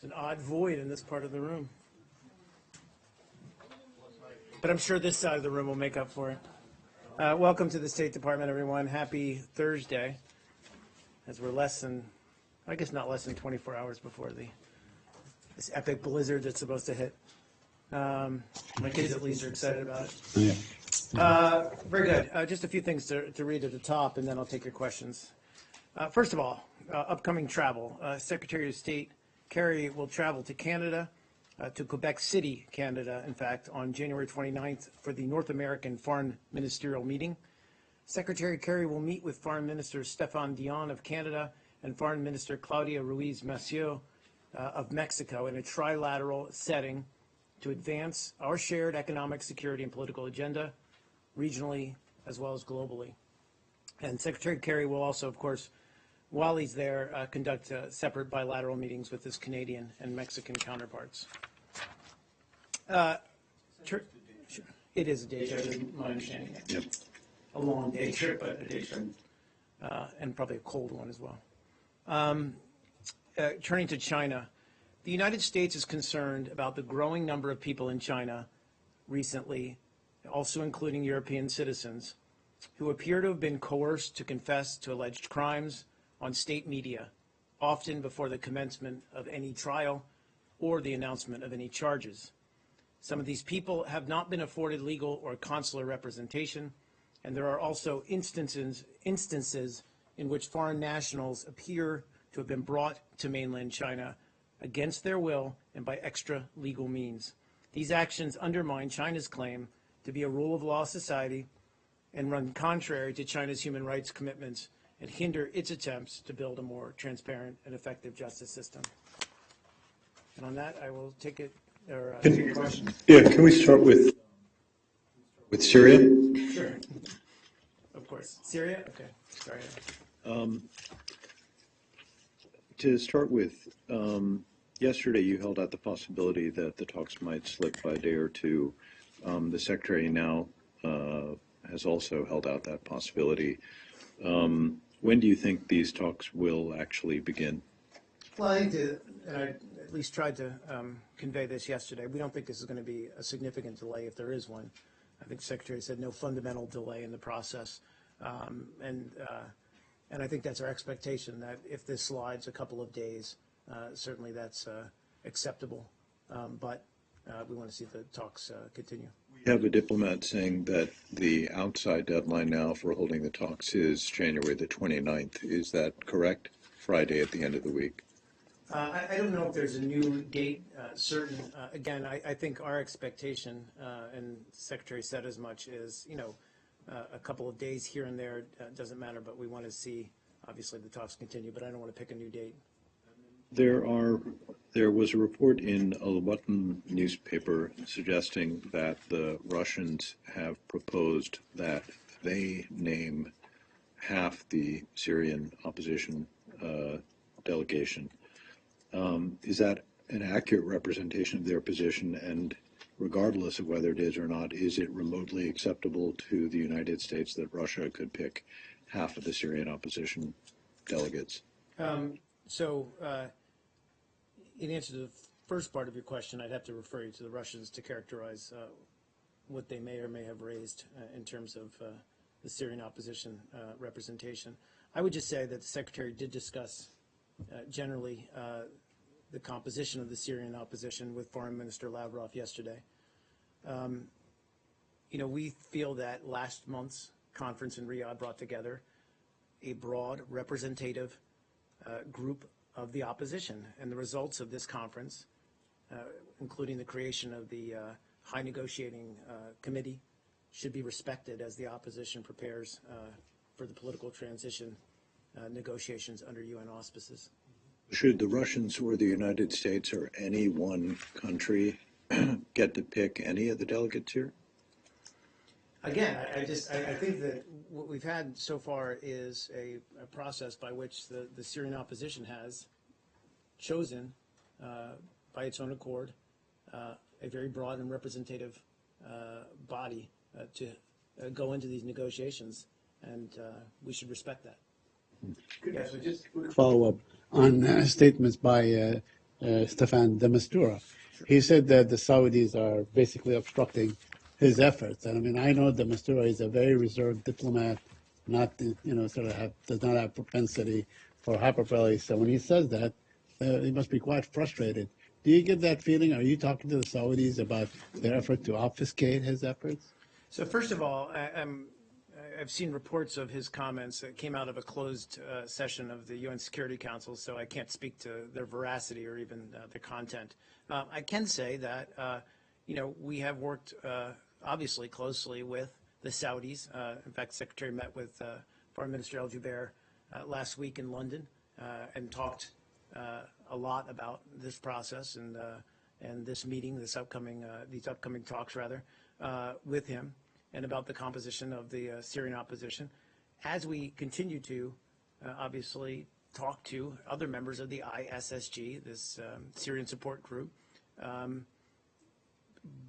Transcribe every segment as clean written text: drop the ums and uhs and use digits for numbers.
An odd void in this part of the room. But I'm sure this side of the room will make up for it. Welcome to the State Department, everyone. Happy Thursday, as we're not less than 24 hours before this epic blizzard that's supposed to hit. My kids at least are excited about it. Yeah. Very good. Just a few things to read at the top, and then I'll take your questions. First of all, upcoming travel. Secretary of State Kerry will travel to Canada, to Quebec City, Canada, in fact, on January 29th for the North American Foreign Ministerial Meeting. Secretary Kerry will meet with Foreign Minister Stéphane Dion of Canada and Foreign Minister Claudia Ruiz Massieu of Mexico in a trilateral setting to advance our shared economic, security, and political agenda, regionally as well as globally. And Secretary Kerry will also, of course, while he's there, conduct separate bilateral meetings with his Canadian and Mexican counterparts. It is a day trip, is my understanding. Yep. A long day trip, but a day trip. And probably a cold one as well. Turning to China, the United States is concerned about the growing number of people in China recently, also including European citizens, who appear to have been coerced to confess to alleged crimes on state media, often before the commencement of any trial or the announcement of any charges. Some of these people have not been afforded legal or consular representation, and there are also instances in which foreign nationals appear to have been brought to mainland China against their will and by extra legal means. These actions undermine China's claim to be a rule of law society and run contrary to China's human rights commitments and hinder its attempts to build a more transparent and effective justice system. And on that, I will take it, or take your question. Yeah, can we start with Syria? Sure. Of course. Syria? Okay. Sorry. To start with, yesterday you held out the possibility that the talks might slip by a day or two. The Secretary now has also held out that possibility. When do you think these talks will actually begin? Well, I think and I at least tried to convey this yesterday. We don't think this is going to be a significant delay if there is one. I think the Secretary said no fundamental delay in the process. And I think that's our expectation, that if this slides a couple of days, certainly that's acceptable. But we want to see the talks continue. We have a diplomat saying that the outside deadline now for holding the talks is January the 29th. Is that correct? Friday at the end of the week? I don't know if there's a new date certain. Again, I think our expectation, and the Secretary said as much, is, a couple of days here and there doesn't matter, but we want to see, obviously, the talks continue, but I don't want to pick a new date. There was a report in a Watan newspaper suggesting that the Russians have proposed that they name half the Syrian opposition delegation. Is that an accurate representation of their position? And regardless of whether it is or not, is it remotely acceptable to the United States that Russia could pick half of the Syrian opposition delegates? In answer to the first part of your question, I'd have to refer you to the Russians to characterize what they may or may have raised in terms of the Syrian opposition representation. I would just say that the Secretary did discuss generally the composition of the Syrian opposition with Foreign Minister Lavrov yesterday. We feel that last month's conference in Riyadh brought together a broad, representative group of the opposition, and the results of this conference, including the creation of the High Negotiating Committee, should be respected as the opposition prepares for the political transition negotiations under UN auspices. Should the Russians or the United States or any one country get to pick any of the delegates here? Again, I think that what we've had so far is a process by which the Syrian opposition has chosen, by its own accord, a very broad and representative body to go into these negotiations, and we should respect that. Yes, so just a quick follow-up on statements by Staffan de Mistura. He said that the Saudis are basically obstructing his efforts. And I mean, I know de Mistura is a very reserved diplomat, not, does not have propensity for hyperbole. So when he says that, he must be quite frustrated. Do you get that feeling? Are you talking to the Saudis about their effort to obfuscate his efforts? So first of all, I've seen reports of his comments that came out of a closed session of the UN Security Council, so I can't speak to their veracity or even the content. I can say that, we have worked obviously closely with the Saudis. In fact, the Secretary met with Foreign Minister El Jubeir last week in London and talked a lot about this process and this meeting, these upcoming talks rather, with him, and about the composition of the Syrian opposition, as we continue to obviously talk to other members of the ISSG, this Syrian support group.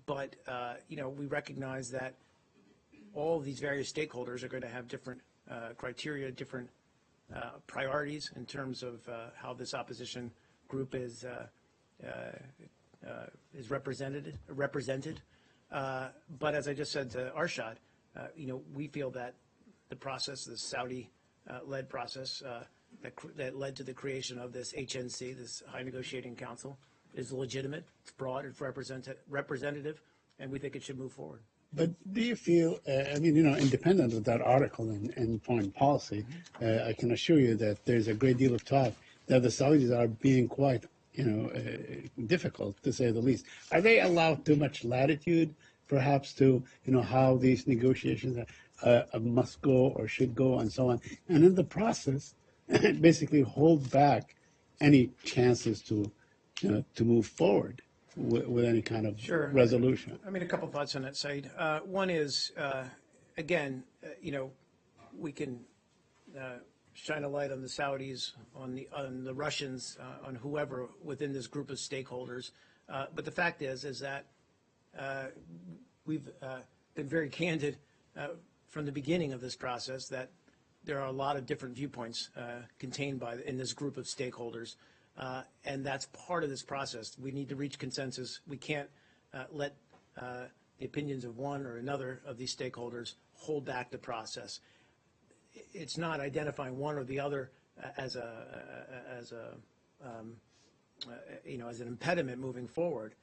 But we recognize that all of these various stakeholders are going to have different criteria, different priorities in terms of how this opposition group is represented. But as I just said to Arshad, we feel that the process, the Saudi-led process that led to the creation of this HNC, this High Negotiating Council, is legitimate, it's broad, it's representative, and we think it should move forward. But do you feel, independent of that article in Foreign Policy, I can assure you that there's a great deal of talk that the Saudis are being quite, difficult, to say the least. Are they allowed too much latitude, perhaps, to, how these negotiations must go or should go and so on? And in the process, basically hold back any chances to move forward with any kind of resolution. I mean, a couple thoughts on that, Said. One is, again, we can shine a light on the Saudis, on the Russians, on whoever within this group of stakeholders. But the fact is that we've been very candid from the beginning of this process that there are a lot of different viewpoints contained in this group of stakeholders. And that's part of this process. We need to reach consensus. We can't let the opinions of one or another of these stakeholders hold back the process. It's not identifying one or the other as an impediment moving forward.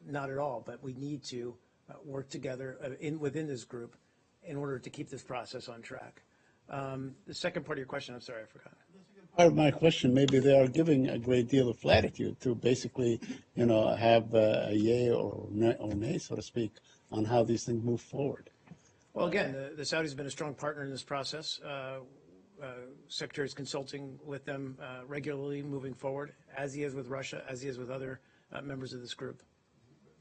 Not at all. But we need to work together within this group in order to keep this process on track. The second part of your question, I'm sorry, I forgot. Part of my question, maybe they are giving a great deal of latitude to basically, have a yay or nay, so to speak, on how these things move forward. Well, again, the Saudis have been a strong partner in this process. Secretary is consulting with them regularly moving forward, as he is with Russia, as he is with other members of this group.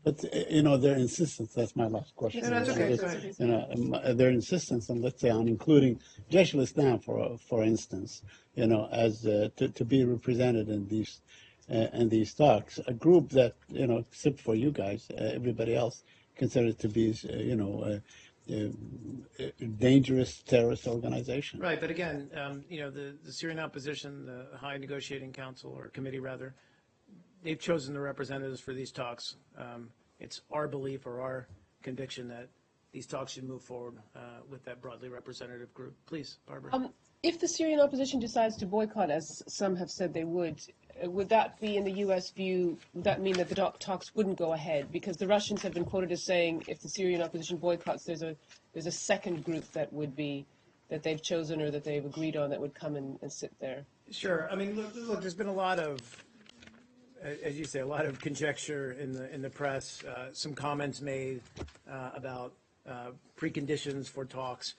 But, their insistence, that's my last question. No, that's okay. Go ahead. Their insistence on, let's say, on including Jaish al-Islam, for instance, as to be represented in these talks, a group that, except for you guys, everybody else considered to be, dangerous terrorist organization. Right, but again, the Syrian opposition, the High Negotiating Council, or committee rather, they've chosen the representatives for these talks. It's our belief or our conviction that these talks should move forward with that broadly representative group. Please, Barbara. If the Syrian opposition decides to boycott, as some have said they would that be, in the U.S. view, would that mean that the talks wouldn't go ahead? Because the Russians have been quoted as saying if the Syrian opposition boycotts, there's a second group that they've chosen or that they've agreed on that would come and sit there. Sure. I mean, look, there's been a lot of, as you say, a lot of conjecture in the press, some comments made about preconditions for talks.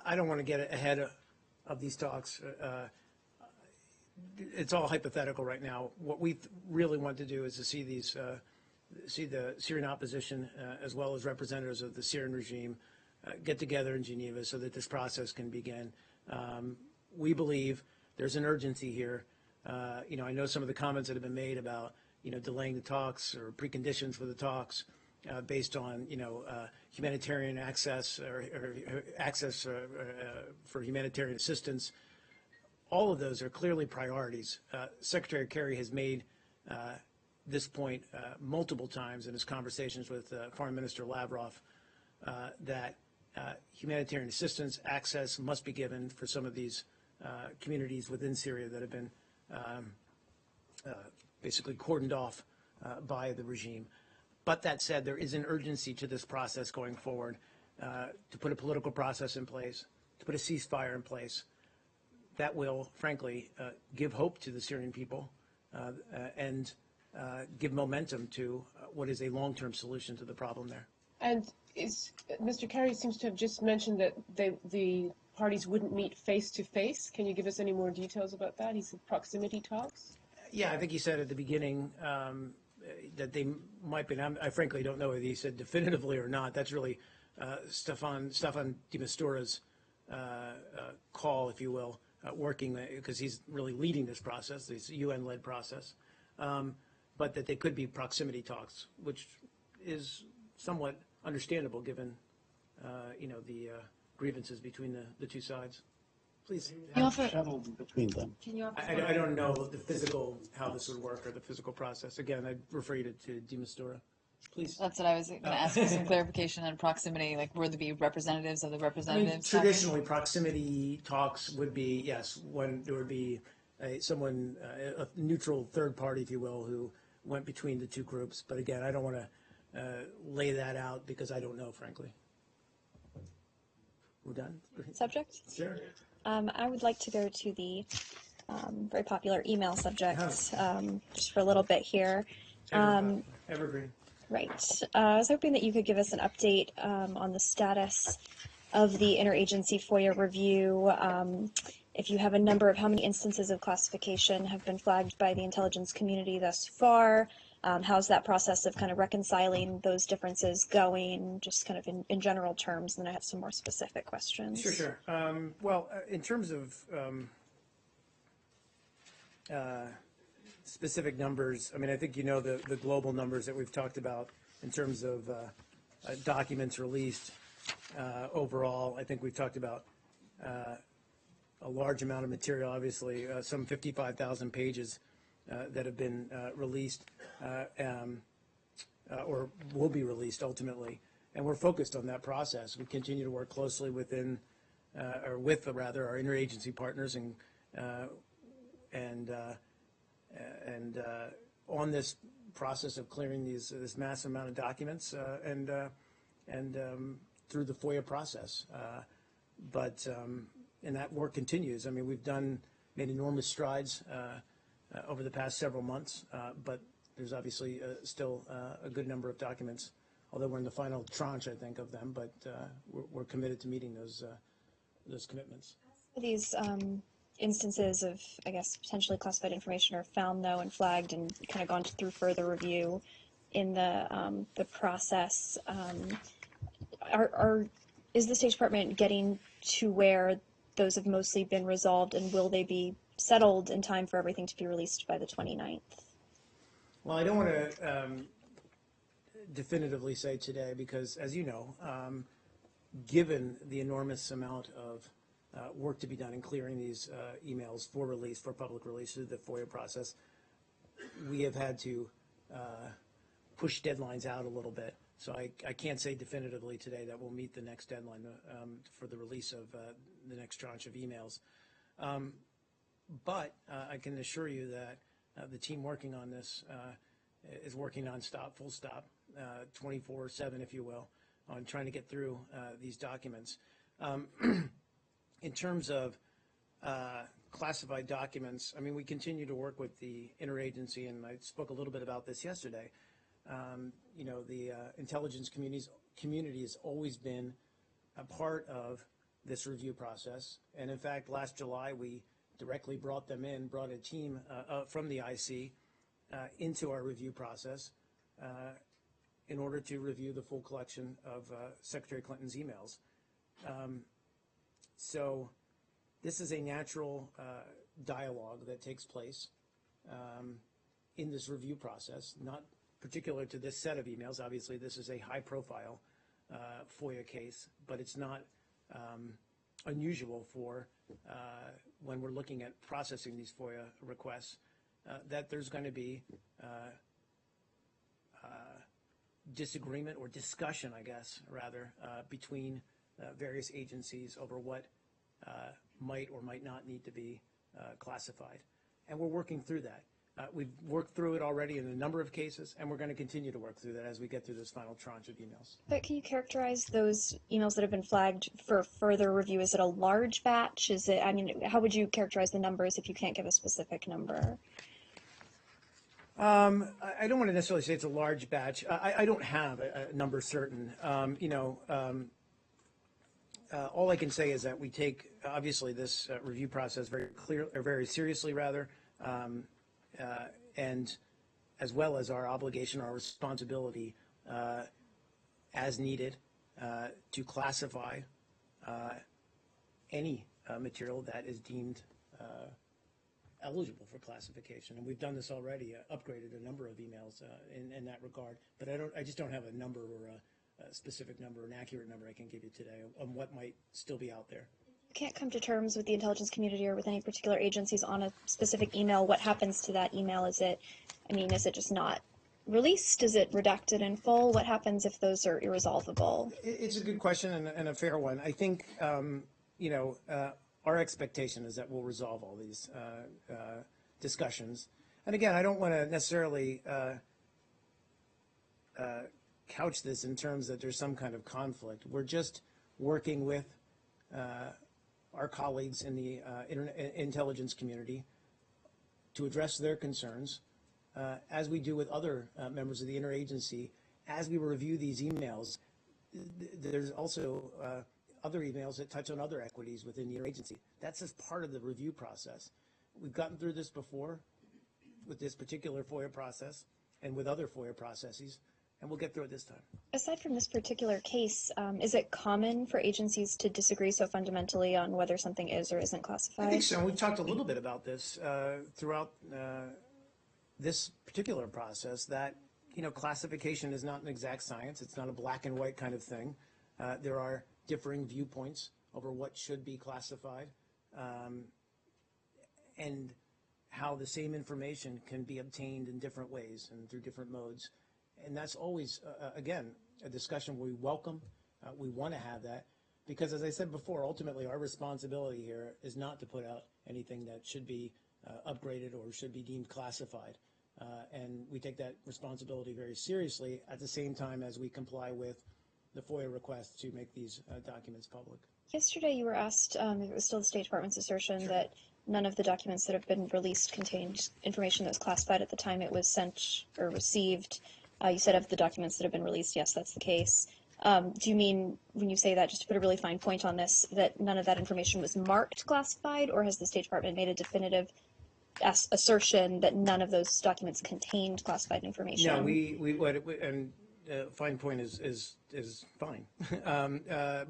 I don't want to get ahead of these talks. It's all hypothetical right now. What we really want to do is to see the Syrian opposition as well as representatives of the Syrian regime get together in Geneva so that this process can begin. We believe there's an urgency here. I know some of the comments that have been made about, delaying the talks or preconditions for the talks based on, humanitarian access or access for humanitarian assistance. all of those are clearly priorities. Secretary Kerry has made this point multiple times in his conversations with Foreign Minister Lavrov that humanitarian assistance access must be given for some of these communities within Syria that have been basically cordoned off by the regime. But that said, there is an urgency to this process going forward to put a political process in place, to put a ceasefire in place that will, frankly, give hope to the Syrian people and give momentum to what is a long-term solution to the problem there. And Mr. Kerry seems to have just mentioned that the parties wouldn't meet face-to-face. Can you give us any more details about that? He said proximity talks? Yeah, I think he said at the beginning that they might be. I frankly don't know whether he said definitively or not. That's really Staffan de Mistura's call, if you will, working because he's really leading this process, this UN-led process. But that they could be proximity talks, which is somewhat understandable given, the grievances between the two sides. Please. Shuttle between them. Can you offer I don't know the physical, how this would work or the physical process. Again, I'd refer you to de Mistura. Please. That's what I was going to ask for some clarification on proximity. Like, would there be representatives of the representatives? Traditionally, proximity talks would be, yes, when there would be a neutral third party, if you will, who went between the two groups. But again, I don't want to lay that out because I don't know, frankly. We're done? Subject? Sure. I would like to go to the very popular email subject just for a little bit here. Evergreen. Right. I was hoping that you could give us an update on the status of the interagency FOIA review. If you have a number of how many instances of classification have been flagged by the intelligence community thus far, how's that process of kind of reconciling those differences going, just kind of in general terms, and then I have some more specific questions. Sure. Well, in terms of specific numbers, I mean, I think you know the global numbers that we've talked about in terms of documents released overall. I think we've talked about a large amount of material, obviously, some 55,000 pages that have been released or will be released ultimately. And we're focused on that process. We continue to work closely with our interagency partners and on this process of clearing this massive amount of documents and through the FOIA process. And that work continues. I mean, we've made enormous strides over the past several months, but there's obviously still a good number of documents, although we're in the final tranche, I think, of them, but we're committed to meeting those commitments. These instances of, I guess, potentially classified information are found, though, and flagged and kind of gone through further review in the process. Is the State Department getting to where those have mostly been resolved, and will they be settled in time for everything to be released by the 29th? Well, I don't want to definitively say today because, as you know, given the enormous amount of work to be done in clearing these emails for release, for public release through the FOIA process, we have had to push deadlines out a little bit. So I can't say definitively today that we'll meet the next deadline for the release of the next tranche of emails. But I can assure you that the team working on this is working nonstop, full stop, 24/7, if you will, on trying to get through these documents. In terms of classified documents, I mean, we continue to work with the interagency, and I spoke a little bit about this yesterday. The intelligence community has always been a part of this review process. And in fact, last July, we directly brought a team from the IC into our review process in order to review the full collection of Secretary Clinton's emails. So this is a natural dialogue that takes place in this review process, not particular to this set of emails. Obviously, this is a high-profile FOIA case, but it's not unusual for when we're looking at processing these FOIA requests, that there's going to be disagreement or discussion, I guess, rather, between various agencies over what might or might not need to be classified. And we're working through that. We've worked through it already in a number of cases, and we're going to continue to work through that as we get through this final tranche of emails. But can you characterize those emails that have been flagged for further review? Is it a large batch? Is it, I mean, how would you characterize the numbers if you can't give a specific number? I don't want to necessarily say it's a large batch. I don't have a number certain. All I can say is that we take, obviously, this review process very seriously, rather, and as well as our obligation, our responsibility, as needed, to classify any material that is deemed eligible for classification. And we've done this already, upgraded a number of emails in that regard. But I just don't have a number or a specific number, an accurate number I can give you today on what might still be out there. You can't come to terms with the intelligence community or with any particular agencies on a specific email. What happens to that email? Is it just not released? Is it redacted in full? What happens if those are irresolvable? It's a good question and a fair one. I think, our expectation is that we'll resolve all these discussions. And again, I don't want to necessarily couch this in terms that there's some kind of conflict. We're just working with our colleagues in the intelligence community to address their concerns, as we do with other members of the interagency. As we review these emails, there's also other emails that touch on other equities within the interagency. That's just part of the review process. We've gotten through this before with this particular FOIA process and with other FOIA processes, and we'll get through it this time. Aside from this particular case, is it common for agencies to disagree so fundamentally on whether something is or isn't classified? I think so. We've talked a little bit about this throughout this particular process, that classification is not an exact science. It's not a black and white kind of thing. There are differing viewpoints over what should be classified, and how the same information can be obtained in different ways and through different modes. And that's always, again, a discussion we welcome. We want to have that because, as I said before, ultimately our responsibility here is not to put out anything that should be upgraded or should be deemed classified. And we take that responsibility very seriously at the same time as we comply with the FOIA request to make these documents public. Yesterday you were asked, if it was still the State Department's assertion that none of the documents that have been released contained information that was classified at the time it was sent or received. You said of the documents that have been released, yes, that's the case. Do you mean, when you say that, just to put a really fine point on this, that none of that information was marked classified, or has the State Department made a definitive assertion that none of those documents contained classified information? No, fine point is fine.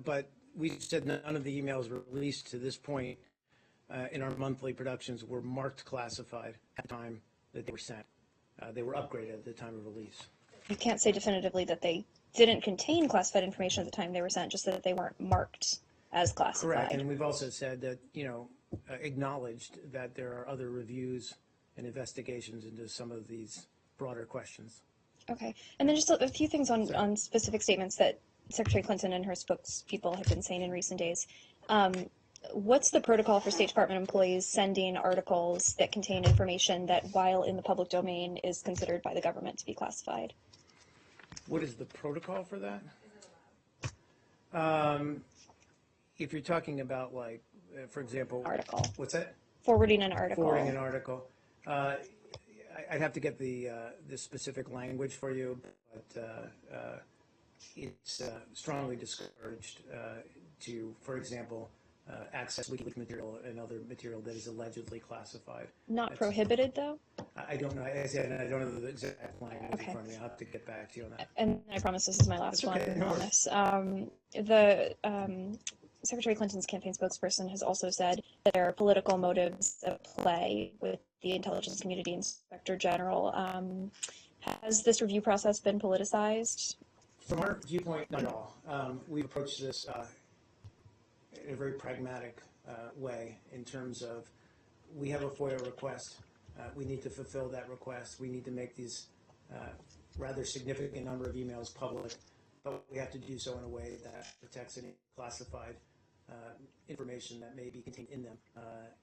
But we said none of the emails released to this point in our monthly productions were marked classified at the time that they were sent. They were upgraded at the time of release. You can't say definitively that they didn't contain classified information at the time they were sent, just that they weren't marked as classified. Correct, and we've also said that, acknowledged that there are other reviews and investigations into some of these broader questions. Okay, and then just a few things on specific statements that Secretary Clinton and her spokespeople have been saying in recent days. What's the protocol for State Department employees sending articles that contain information that, while in the public domain, is considered by the government to be classified? What is the protocol for that? If you're talking about, like, for example, Article. What's that? Forwarding an article. Forwarding an article. I'd have to get the specific language for you, but it's strongly discouraged to, for example, access WikiLeaks material and other material that is allegedly classified. Not prohibited, though? I don't know. As I said, I don't know the exact language Okay. in front of me. I'll have to get back to you on that. And I promise this is my last That's okay, one no on worries. this. Secretary Clinton's campaign spokesperson has also said that there are political motives at play with the intelligence community inspector general. Has this review process been politicized? From our viewpoint, not at all. We've approached this in a very pragmatic way in terms of we have a FOIA request. We need to fulfill that request. We need to make these rather significant number of emails public, but we have to do so in a way that protects any classified information that may be contained in them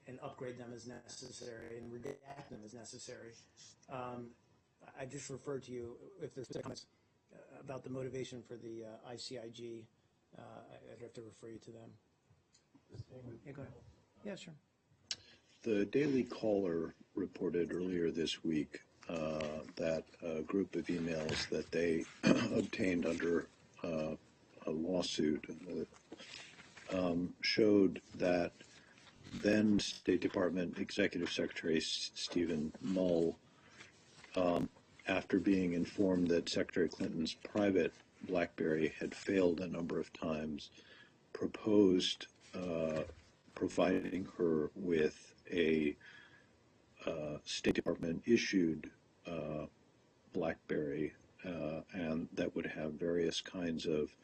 and upgrade them as necessary and redact them as necessary. I just referred to you, if there's comments about the motivation for the ICIG, I'd have to refer you to them. Yeah, go ahead. Yeah, sure. The Daily Caller reported earlier this week that a group of emails that they obtained under a lawsuit showed that then State Department Executive Secretary Stephen Mull, after being informed that Secretary Clinton's private BlackBerry had failed a number of times, proposed providing her with a State Department issued BlackBerry, and that would have various kinds of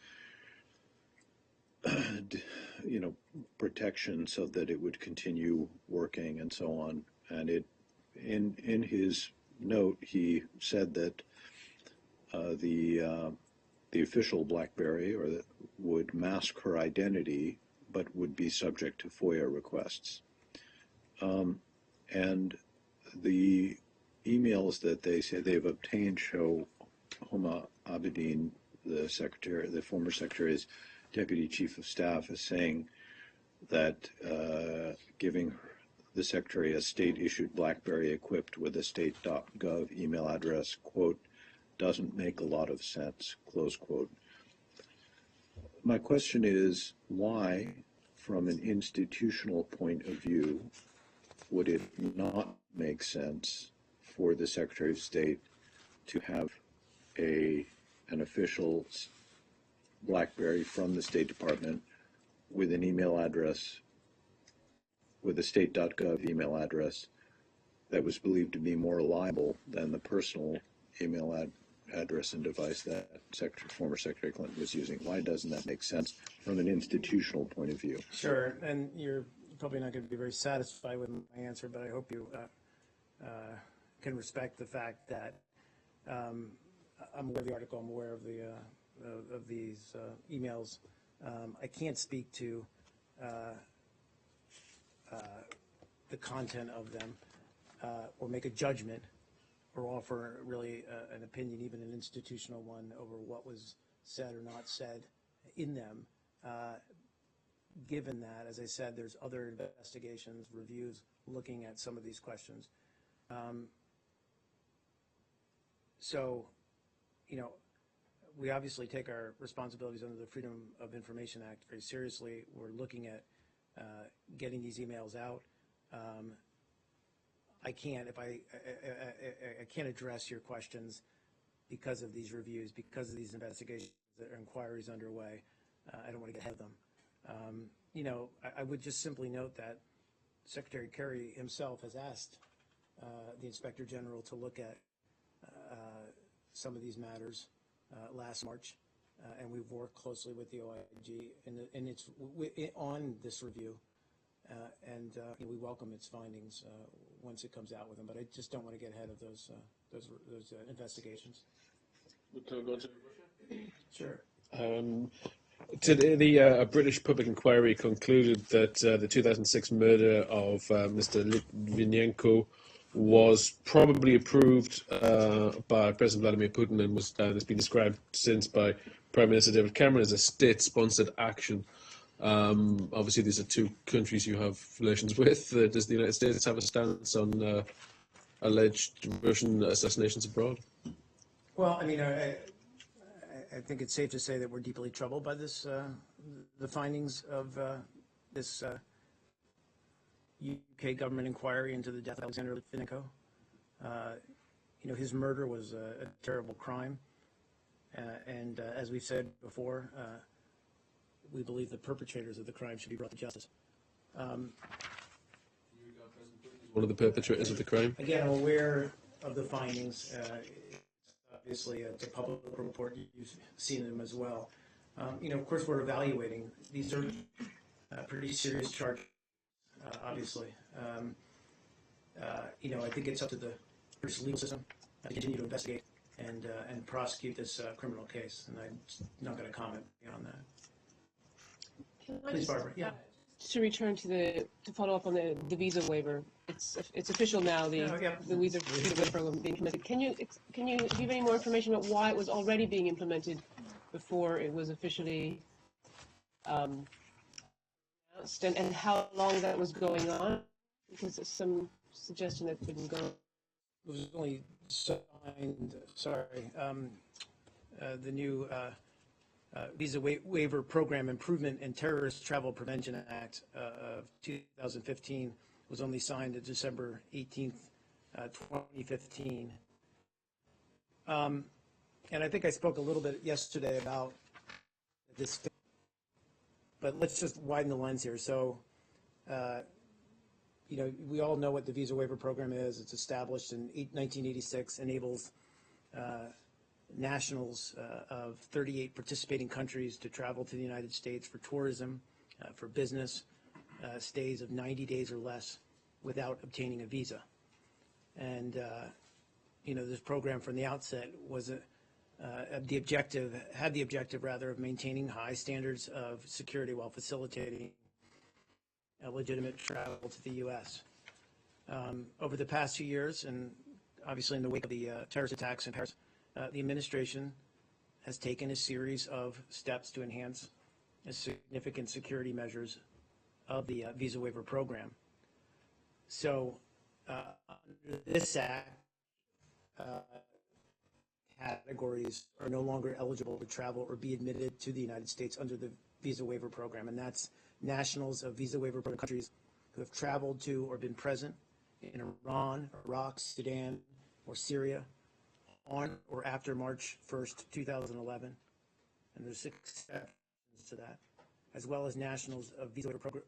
protection so that it would continue working and so on. And in his note, he said that the official BlackBerry would mask her identity, but would be subject to FOIA requests. And the emails that they say they've obtained show Homa Abedin, the former secretary's deputy chief of staff, is saying that giving the secretary a state-issued BlackBerry equipped with a state.gov email address, quote, doesn't make a lot of sense, close quote. My question is, why, from an institutional point of view, would it not make sense for the Secretary of State to have an official BlackBerry from the State Department with an email address, with a state.gov email address that was believed to be more reliable than the personal email address and device that former Secretary Clinton was using? Why doesn't that make sense from an institutional point of view? Sure, and you're probably not going to be very satisfied with my answer, but I hope you can respect the fact that I'm aware of the article, I'm aware of these emails. I can't speak to the content of them or make a judgment or offer really an opinion, even an institutional one, over what was said or not said in them. Given that, as I said, there's other investigations, reviews, looking at some of these questions. So, we obviously take our responsibilities under the Freedom of Information Act very seriously. We're looking at getting these emails out. I can't address your questions because of these reviews, because of these investigations or inquiries underway. I don't want to get ahead of them. I would just simply note that Secretary Kerry himself has asked the Inspector General to look at some of these matters last March, and we've worked closely with the OIG, and it's on this review, and we welcome its findings once it comes out with them. But I just don't want to get ahead of those investigations. Sure. Today, the British public inquiry concluded that the 2006 murder of Mr. Litvinenko was probably approved by President Vladimir Putin and has been described since by Prime Minister David Cameron as a state-sponsored action. Obviously, these are two countries you have relations with. Does the United States have a stance on alleged Russian assassinations abroad? Well, I think it's safe to say that we're deeply troubled by this, the findings of this UK government inquiry into the death of Alexander Litvinenko. His murder was a terrible crime, and as we've said before, we believe the perpetrators of the crime should be brought to justice. One of the perpetrators of the crime? Again, I'm aware of the findings. Obviously, it's a public report. You've seen them as well. Of course, we're evaluating. These are pretty serious charge, obviously. I think it's up to the British legal system to continue to investigate and prosecute this criminal case, and I'm not going to comment beyond that. Please, Barbara. Yeah. To return to follow up on the visa waiver, it's official now. The visa waiver program being implemented. Can you give any more information about why it was already being implemented before it was officially announced, and how long that was going on? Because there's some suggestion that it didn't go. It was only signed. The new Visa Waiver Program Improvement and Terrorist Travel Prevention Act of 2015 was only signed on December 18th, 2015. And I think I spoke a little bit yesterday about this, but let's just widen the lens here. So, we all know what the Visa Waiver Program is. It's established in 1986, enables nationals of 38 participating countries to travel to the United States for tourism, for business, stays of 90 days or less without obtaining a visa. And, this program from the outset was had the objective of maintaining high standards of security while facilitating legitimate travel to the U.S. Over the past 2 years, and obviously in the wake of the terrorist attacks in Paris, the administration has taken a series of steps to enhance significant security measures of the Visa Waiver Program. So, under this act, categories are no longer eligible to travel or be admitted to the United States under the Visa Waiver Program, and that's nationals of Visa Waiver Program countries who have traveled to or been present in Iran, Iraq, Sudan, or Syria on or after March 1st, 2011, and there's 6 exceptions to that, as well as nationals of Visa Waiver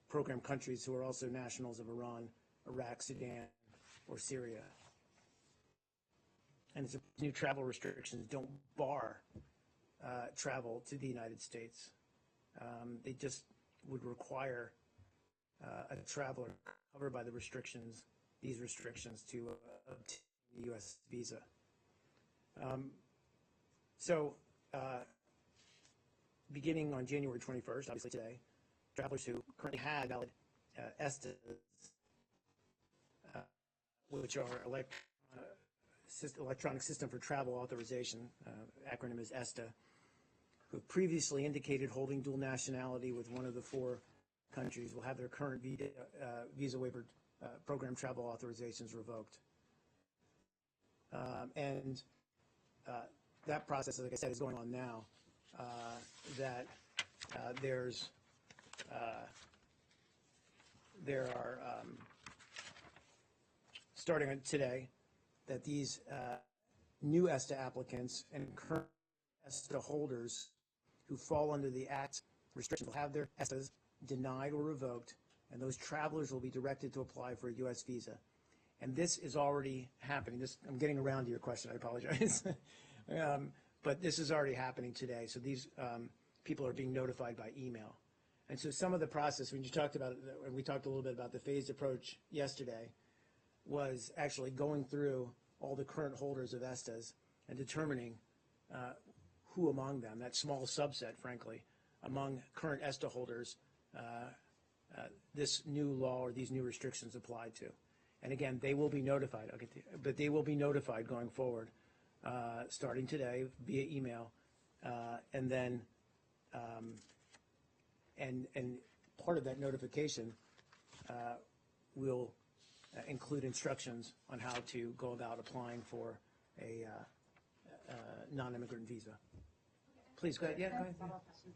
Program countries who are also nationals of Iran, Iraq, Sudan, or Syria. And the new travel restrictions don't bar travel to the United States. They just would require a traveler covered by these restrictions to obtain a U.S. visa. Beginning on January 21st, obviously today, travelers who currently had valid ESTAs, which are Electronic System for Travel Authorization, acronym is ESTA, who previously indicated holding dual nationality with one of the 4 countries will have their current Visa Waiver Program travel authorizations revoked. That process, like I said, is going on now. There are, starting on today, that these new ESTA applicants and current ESTA holders who fall under the Act restrictions will have their ESTAs denied or revoked, and those travelers will be directed to apply for a U.S. visa. And this is already happening. I'm getting around to your question, I apologize. But this is already happening today. So these people are being notified by email. And so some of the process, when you talked about it, and we talked a little bit about the phased approach yesterday, was actually going through all the current holders of ESTAs and determining who among them, that small subset, frankly, among current ESTA holders, this new law or these new restrictions applied to. And again, they will be notified, but they will be notified going forward, starting today via email, and then, and part of that notification will include instructions on how to go about applying for a non-immigrant visa. Please, go ahead. Yeah, go ahead.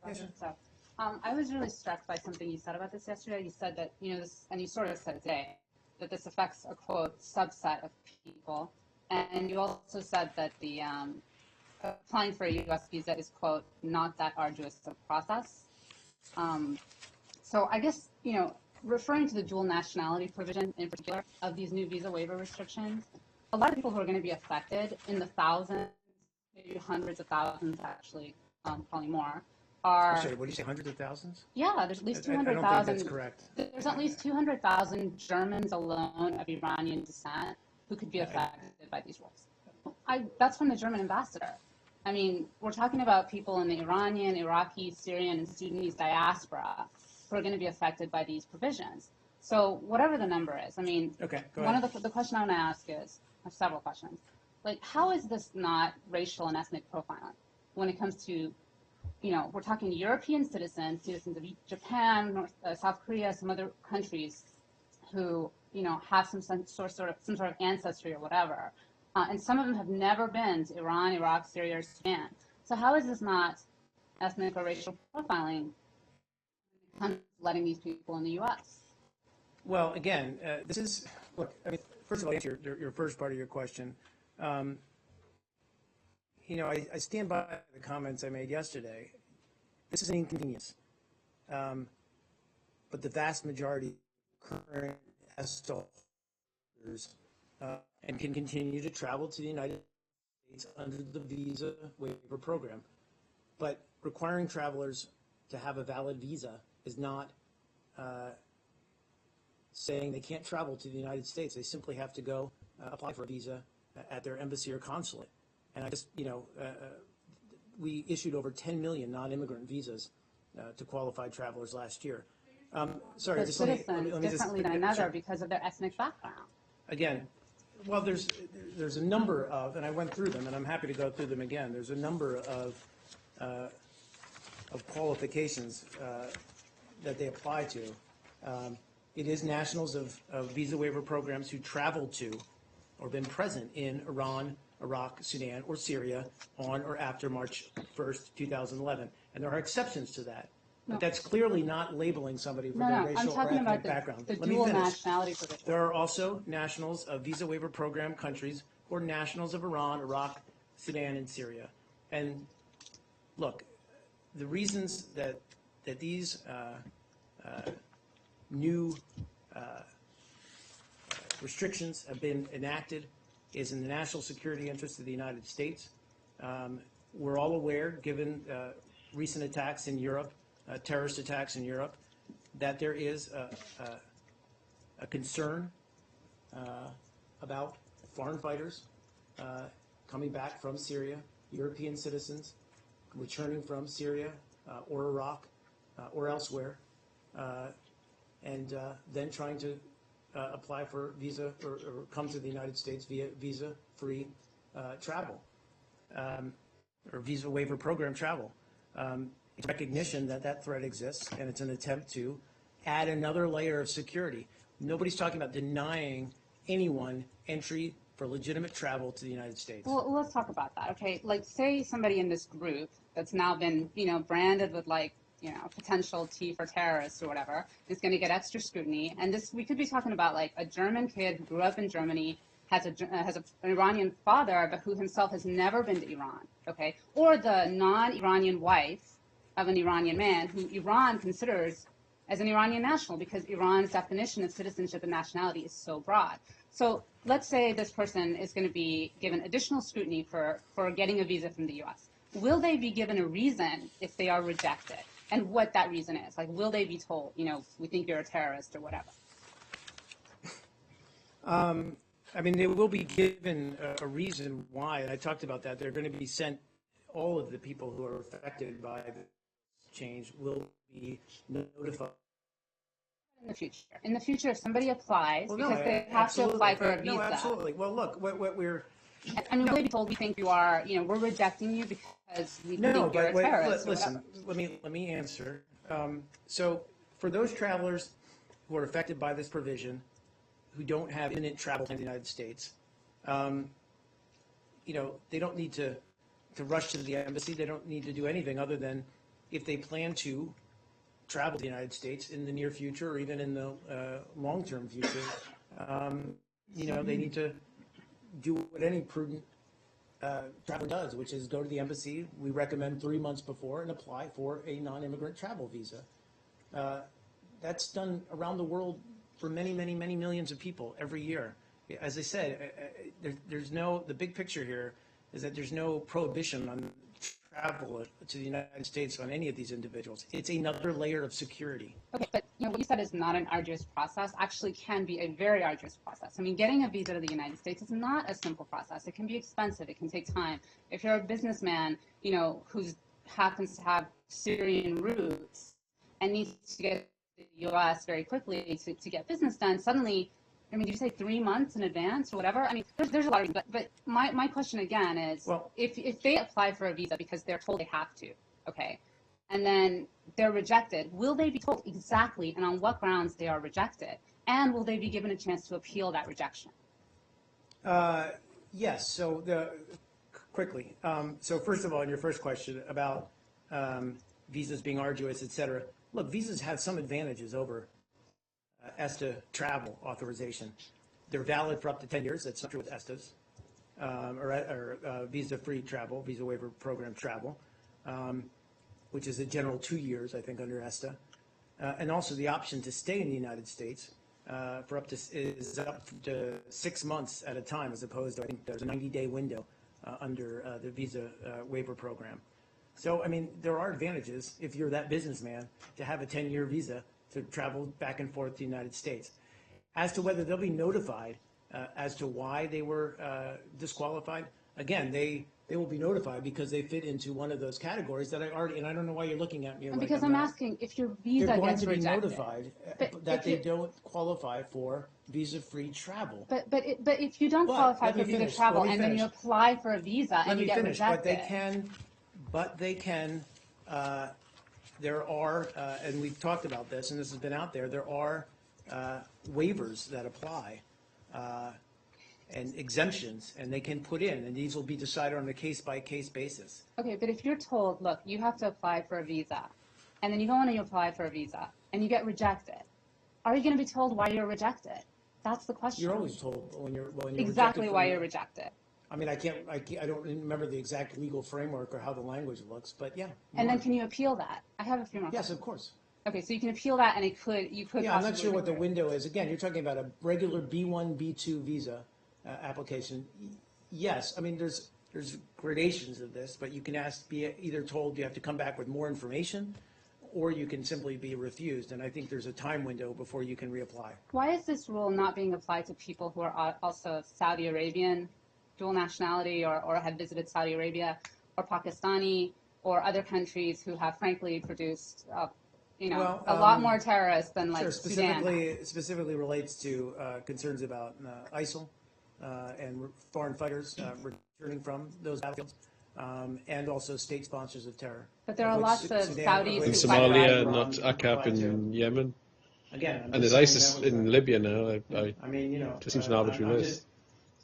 Yeah, sure. So, I was really struck by something you said about this yesterday. You said that, this, and you sort of said it today, that this affects a, quote, subset of people. And you also said that the applying for a U.S. visa is, quote, not that arduous a process. So I guess, referring to the dual nationality provision in particular of these new visa waiver restrictions, a lot of people who are going to be affected in the thousands, maybe hundreds of thousands actually, probably more, are, Sorry, what did you say, hundreds of thousands? yeah, there's at least I don't think 200,000. that's correct. There's at least 200,000 Germans alone of Iranian descent who could be affected by these rules. That's from the German ambassador. I mean, we're talking about people in the Iranian, Iraqi, Syrian, and Sudanese diaspora who are going to be affected by these provisions. So whatever the number is, I mean, Okay, go one ahead. of the question I want to ask is, I have several questions. Like, how is this not racial and ethnic profiling when it comes to, we're talking European citizens, citizens of Japan, South Korea, some other countries who, have some sort of ancestry or whatever. And some of them have never been to Iran, Iraq, Syria, or Sudan. So how is this not ethnic or racial profiling when it comes to letting these people in the U.S.? Well, again, this is, look, I mean, first of all, to answer your first part of your question. I stand by the comments I made yesterday. This is an inconvenience. But the vast majority of current ESTA holders and can continue to travel to the United States under the visa waiver program. But requiring travelers to have a valid visa is not saying they can't travel to the United States. They simply have to go apply for a visa at their embassy or consulate. And I just, we issued over 10 million non-immigrant visas to qualified travelers last year. Sorry, But just let me citizens just differently than another because of their ethnic background. again. Well, there's a number of, and I went through them, and I'm happy to go through them again. There's a number of qualifications that they apply to. It is nationals of visa waiver programs who travel to or been present in Iran, Iraq, Sudan, or Syria on or after March 1st, 2011. And there are exceptions to that. But that's clearly not labeling somebody for their I'm racial or talking ethnic about background. the Let me dual finish. nationality provision. There are also nationals of visa waiver program countries who are nationals of Iran, Iraq, Sudan, and Syria. And look, the reasons that these new restrictions have been enacted is in the national security interest of the United States. We're all aware, given recent attacks in Europe, terrorist attacks in Europe, that there is a concern about foreign fighters coming back from Syria, European citizens returning from Syria or Iraq or elsewhere, and then trying to apply for visa or come to the United States via visa-free travel or visa waiver program travel. It's recognition that that threat exists, and it's an attempt to add another layer of security. Nobody's talking about denying anyone entry for legitimate travel to the United States. Well, let's talk about that. Okay, like say somebody in this group that's now been, branded with potential T for terrorists or whatever is going to get extra scrutiny. And we could be talking about like a German kid who grew up in Germany, has an Iranian father, but who himself has never been to Iran. Okay, or the non-Iranian wife of an Iranian man who Iran considers as an Iranian national because Iran's definition of citizenship and nationality is so broad. So let's say this person is going to be given additional scrutiny for getting a visa from the U.S. Will they be given a reason if they are rejected? And what that reason is? Like, will they be told, we think you're a terrorist or whatever? I mean, they will be given a reason why, and I talked about that. They're going to be sent, all of the people who are affected by the change will be notified. In the future, if somebody applies, Well, because they have to apply for a visa. No, absolutely. Well, look, what we're... I mean, will they be told we think you are, we're rejecting you because we No, think you're a but terrorist? listen, let me answer. So for those travelers who are affected by this provision, who don't have imminent travel to the United States, they don't need to rush to the embassy. They don't need to do anything other than if they plan to travel to the United States in the near future or even in the long-term future, they need to do what any prudent traveler does, which is go to the embassy. We recommend 3 months before and apply for a non-immigrant travel visa. That's done around the world for many, many, many millions of people every year. As I said, the big picture here is that there's no prohibition on travel to the United States on any of these individuals. It's another layer of security. Okay, but what you said is not an arduous process actually can be a very arduous process. I mean, getting a visa to the United States is not a simple process. It can be expensive. It can take time. If you're a businessman, who happens to have Syrian roots and needs to get to the U.S. very quickly to get business done, suddenly, I mean, did you say 3 months in advance or whatever? I mean, there's a lot of, but my question again is, Well, if they apply for a visa because they're told they have to, okay, and then they're rejected, will they be told exactly and on what grounds they are rejected? And will they be given a chance to appeal that rejection? Yes. So quickly. So first of all, in your first question about visas being arduous, et cetera. Look, visas have some advantages over ESTA travel authorization. They're valid for up to 10 years. That's not true with ESTAs, or visa-free travel, visa waiver program travel, which is a general 2 years, I think, under ESTA. And also the option to stay in the United States for up to 6 months at a time, as opposed to, I think there's a 90-day window under the visa waiver program. So, I mean, there are advantages if you're that businessman to have a 10-year visa to travel back and forth to the United States. As to whether they'll be notified as to why they were disqualified, again, they will be notified because they fit into one of those categories that I already, and I don't know why you're looking at me like Because I'm I'm not. asking if your They're visa going gets to be rejected. notified But that if they you- don't qualify for visa-free travel. But if you don't But, qualify let me for visa finish. travel Let me and then you finish. apply for a visa Let and me you get finish, rejected. but they can, there are, and we've talked about this, and this has been out there, there are waivers that apply and exemptions, and they can put in, and these will be decided on a case-by-case basis. Okay, but if you're told, look, you have to apply for a visa, and then you go on and you apply for a visa, and you get rejected, are you going to be told why you're rejected? That's the question. You're always told when you're exactly rejected why from- you're rejected. I mean, I don't remember the exact legal framework or how the language looks, but yeah. And then can you appeal that? I have a few more. Yes, of course. Okay, so you can appeal that, and you could. Yeah, I'm not possibly sure what the recover. window is. Again, you're talking about a regular B1, B2 visa application. Yes, I mean, there's gradations of this, but you can be either told you have to come back with more information, or you can simply be refused. And I think there's a time window before you can reapply. Why is this rule not being applied to people who are also of Saudi Arabian dual nationality or have visited Saudi Arabia or Pakistani or other countries who have frankly produced Well, a lot more terrorists than like Sure, Sudan? specifically relates to concerns about ISIL and foreign fighters returning from those battlefields, and also state sponsors of terror. But there are which lots of Sudan- Saudis which In who Somalia, Iran not ACAP applied to. in Yemen. Again, I'm And just there's saying ISIS that was in Libya now. I mean, Just seems an arbitrary I'm list. just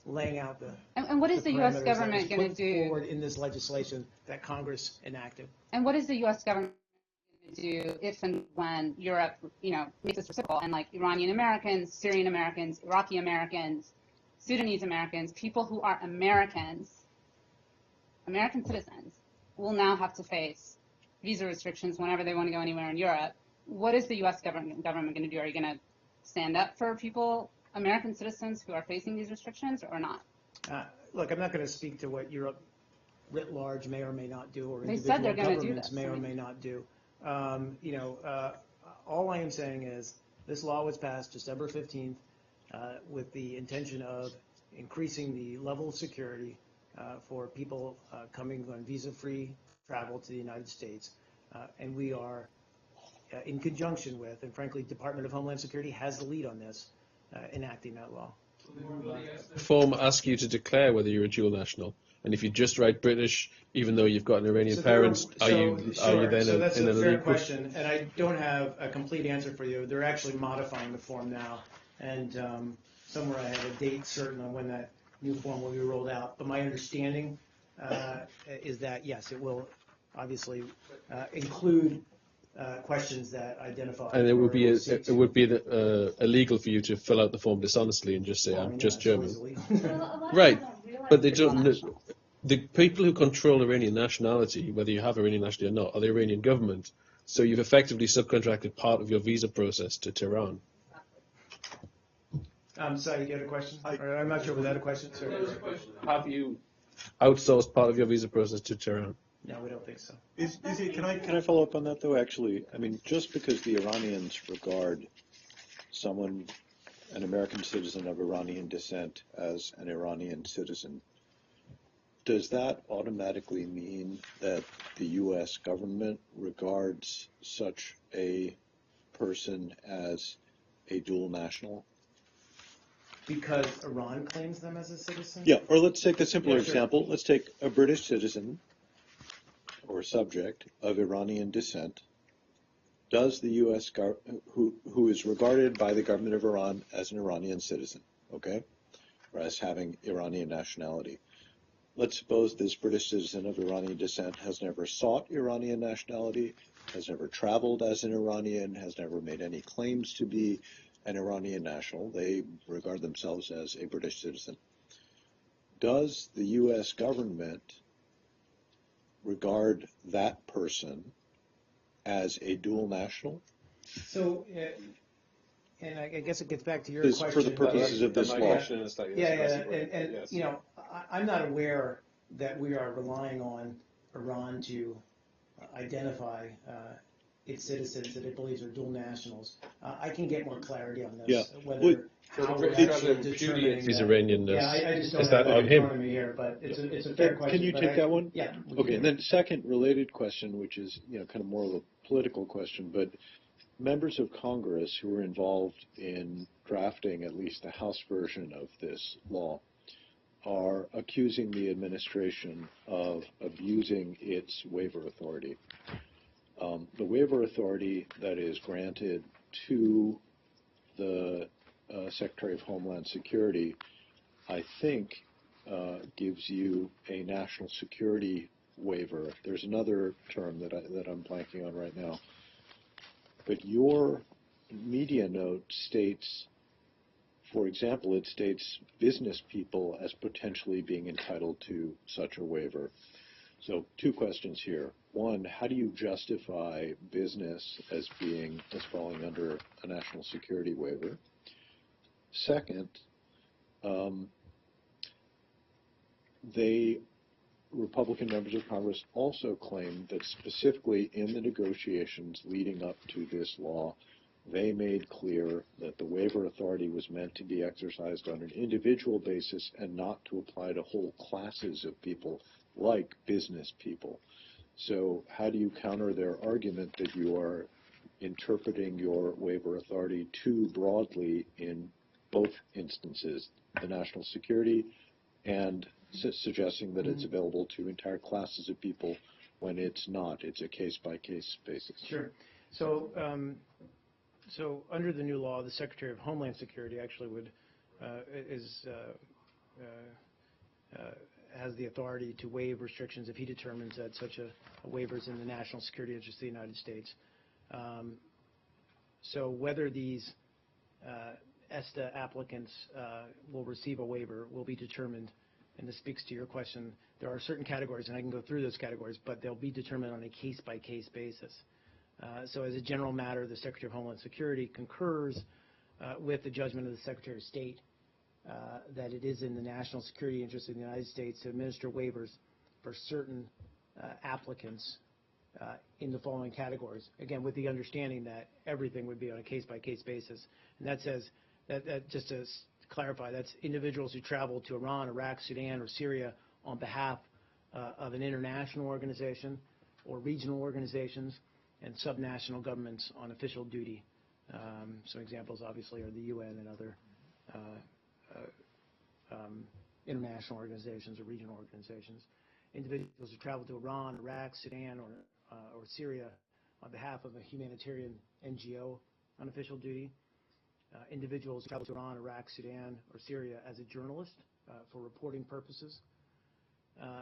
laying out the. And what is the U.S. parameters that government was going to put do? forward in this legislation that Congress enacted? And what is the U.S. government going to do if and when Europe, makes this reciprocal and like Iranian Americans, Syrian Americans, Iraqi Americans, Sudanese Americans, people who are American citizens, will now have to face visa restrictions whenever they want to go anywhere in Europe? What is the U.S. government going to do? Are you going to stand up for people, American citizens who are facing these restrictions, or not? Look, I'm not going to speak to what Europe writ large may or may not do, or They said individual they're gonna do governments this. may I or mean- may not do. All I am saying is this law was passed December 15th with the intention of increasing the level of security for people coming on visa-free travel to the United States. And we are in conjunction with, and frankly, Department of Homeland Security has the lead on this, enacting that law. The form asks you to declare whether you're a dual national, and if you just write British, even though you've got an Iranian parent, are you then So that's a fair illegal? question, and I don't have a complete answer for you. They're actually modifying the form now, and somewhere I have a date certain on when that new form will be rolled out. But my understanding is that, yes, it will obviously include questions that identify. And it would be or seek to- illegal for you to fill out the form dishonestly and just say Well, I I'm mean, just yeah, it's German. always illegal. Right, but they don't. The people who control Iranian nationality, whether you have Iranian nationality or not, are the Iranian government. So you've effectively subcontracted part of your visa process to Tehran. Sorry, you had a question? Or I'm not sure, was that a question? Sorry. Have you outsourced part of your visa process to Tehran? No, we don't think so. Can I follow up on that though? Actually, I mean, just because the Iranians regard someone, an American citizen of Iranian descent, as an Iranian citizen, does that automatically mean that the U.S. government regards such a person as a dual national? Because Iran claims them as a citizen? Yeah, or let's take a simpler Yeah, sure. example. Let's take a British citizen or subject of Iranian descent. Does the U.S. who is regarded by the government of Iran as an Iranian citizen, okay, or as having Iranian nationality? Let's suppose this British citizen of Iranian descent has never sought Iranian nationality, has never traveled as an Iranian, has never made any claims to be an Iranian national. They regard themselves as a British citizen. Does the U.S. government regard that person as a dual national? So, and I guess it gets back to your This, question. for the purposes of this My law. question is that, yes, Yeah, basically, and yes. you know, I'm not aware that we are relying on Iran to identify its citizens that it believes are dual nationals. I can get more clarity on this, Yeah. whether Well, how we're President actually Putin determining is that. Iranian. Yeah, I just don't Is have that that on in him? front of me here, but it's a fair question. Can you but take that one? Yeah. we Okay, can. and then second related question, which is kind of more of a political question, but members of Congress who were involved in drafting at least the House version of this law are accusing the administration of abusing its waiver authority. The waiver authority that is granted to the Secretary of Homeland Security, I think, gives you a national security waiver. There's another term that I'm blanking on right now. But your media note states, for example, it states business people as potentially being entitled to such a waiver. So two questions here. One, how do you justify business as falling under a national security waiver? Second, Republican members of Congress also claim that specifically in the negotiations leading up to this law, they made clear that the waiver authority was meant to be exercised on an individual basis and not to apply to whole classes of people like business people. So how do you counter their argument that you are interpreting your waiver authority too broadly in both instances, the national security and suggesting that it's available to entire classes of people when it's not? It's a case-by-case basis. Sure. So, so under the new law, the Secretary of Homeland Security actually has the authority to waive restrictions if he determines that such a waiver is in the national security interest of the United States. So whether these ESTA applicants will receive a waiver will be determined, and this speaks to your question. There are certain categories, and I can go through those categories, but they'll be determined on a case-by-case basis. So as a general matter, the Secretary of Homeland Security concurs with the judgment of the Secretary of State that it is in the national security interest of the United States to administer waivers for certain applicants in the following categories. Again, with the understanding that everything would be on a case-by-case basis. And that says, that just to clarify, that's individuals who travel to Iran, Iraq, Sudan, or Syria on behalf of an international organization or regional organizations and subnational governments on official duty. So examples obviously are the UN and other international organizations or regional organizations. Individuals who travel to Iran, Iraq, Sudan, or Syria on behalf of a humanitarian NGO on official duty. Individuals who travel to Iran, Iraq, Sudan, or Syria as a journalist for reporting purposes.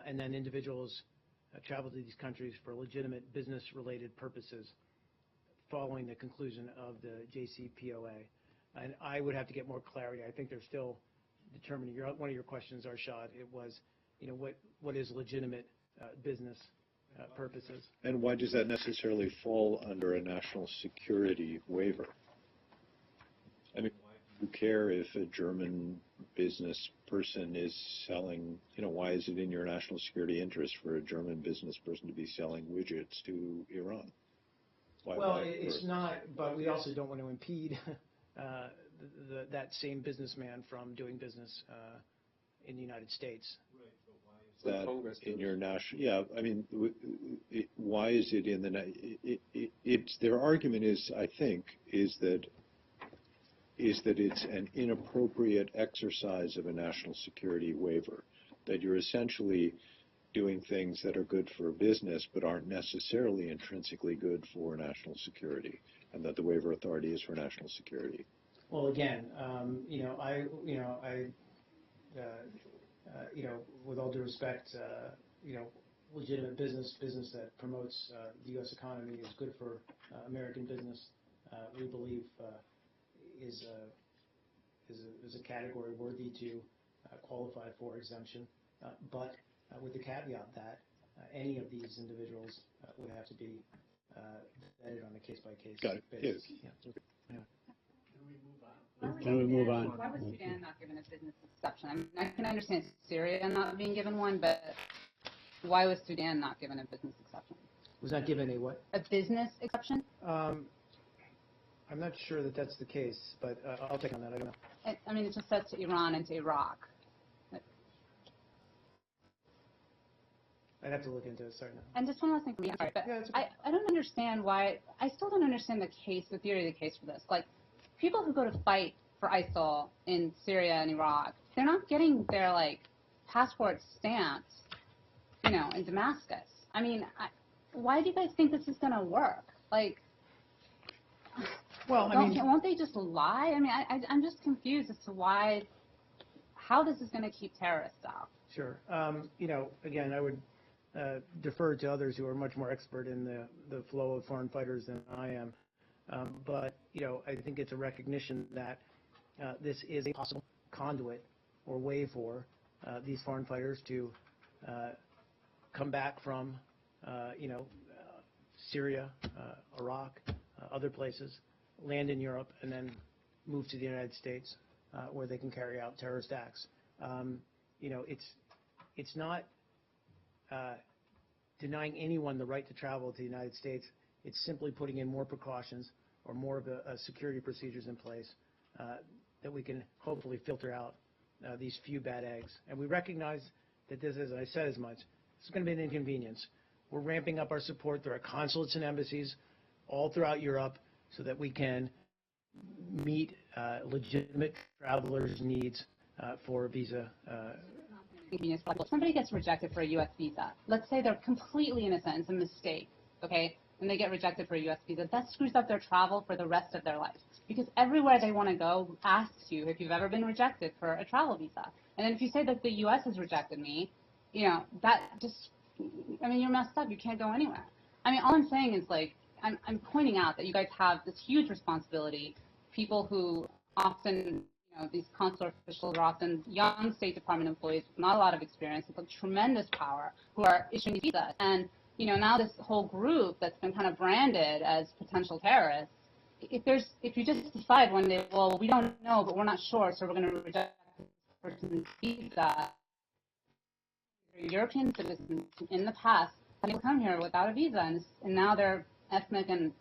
And then individuals travel to these countries for legitimate business-related purposes following the conclusion of the JCPOA. And I would have to get more clarity. I think they're still determining. One of your questions, Arshad, it was, what is legitimate business purposes? And why does that necessarily fall under a national security waiver? I mean, you care if a German business person is selling, why is it in your national security interest for a German business person to be selling widgets to Iran? Well, it's not, but we also don't want to impede that same businessman from doing business in the United States. That Congress in does. your national, yeah, I mean, why is it in the, it's, their argument is, I think, is that it's an inappropriate exercise of a national security waiver, that you're essentially doing things that are good for business but aren't necessarily intrinsically good for national security, and that the waiver authority is for national security. Well, again, with all due respect, legitimate business that promotes the U.S. economy is good for American business. We believe is a category worthy to qualify for exemption, but with the caveat that any of these individuals would have to be vetted on a case-by-case basis. Yes. Yeah. Can we move on? Why was Sudan not given a business exception? I mean, I can understand Syria not being given one, but why was Sudan not given a business exception? Was not given a what? A business exception? I'm not sure that that's the case, but I'll take on that. I don't know. I mean, it just says to Iran and to Iraq. I'd have to look into it. Sorry. No. And just one last thing for me. I'm sorry, but Yeah, it's okay. I don't understand why. I still don't understand the theory of the case for this. Like, people who go to fight for ISIL in Syria and Iraq, they're not getting their passports stamped, in Damascus. I mean, why do you guys think this is going to work? Well, won't they just lie? I mean, I'm just confused as to how this is going to keep terrorists out. Sure. Again, I would defer to others who are much more expert in the flow of foreign fighters than I am. But I think it's a recognition that this is a possible conduit or way for these foreign fighters to come back from, Syria, Iraq, other places, land in Europe, and then move to the United States, where they can carry out terrorist acts. It's not denying anyone the right to travel to the United States. It's simply putting in more precautions or more of a security procedures in place that we can hopefully filter out these few bad eggs. And we recognize that this, as I said as much, it's going to be an inconvenience. We're ramping up our support through our consulates and embassies all throughout Europe so that we can meet legitimate travelers' needs for visa. If somebody gets rejected for a U.S. visa, let's say they're completely innocent, it's a mistake, okay, and they get rejected for a U.S. visa, that screws up their travel for the rest of their life. Because everywhere they want to go asks you if you've ever been rejected for a travel visa. And then if you say that the U.S. has rejected me, that just, you're messed up. You can't go anywhere. I mean, all I'm saying is, I'm pointing out that you guys have this huge responsibility. People who often, these consular officials are often young State Department employees with not a lot of experience, with tremendous power, who are issuing these visas. And, now this whole group that's been kind of branded as potential terrorists, if you just decide one day, well, we don't know, but we're not sure, so we're going to reject this person's visa. European citizens in the past have come here without a visa, and now their ethnic and